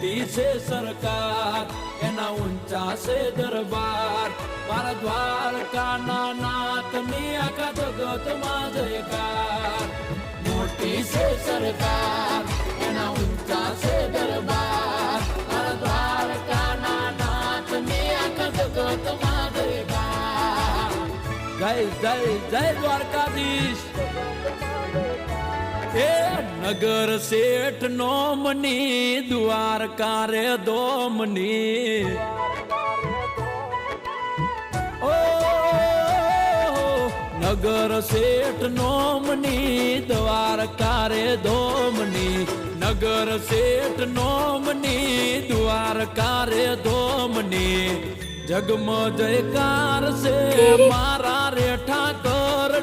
મોટી છે સરકાર એના ઊંચા છે દરબાર મારા દ્વારકાના નાથની આખા જગતમાં જયકાર મોટી છે સરકાર એના ઊંચા છે દરબાર મારા દ્વારકાના નાથની આખા જગતમાં જયકાર જય જય જય દ્વારકાધીશ એ નગર શેઠ નોમની દ્વારકા રે દોમની ઓ નગર શેઠ નોમની દ્વારકા રે દોમની નગર શેઠ નોમની દ્વારકા રે દોમની જગમ જયકાર છે મારા રે ઠાકર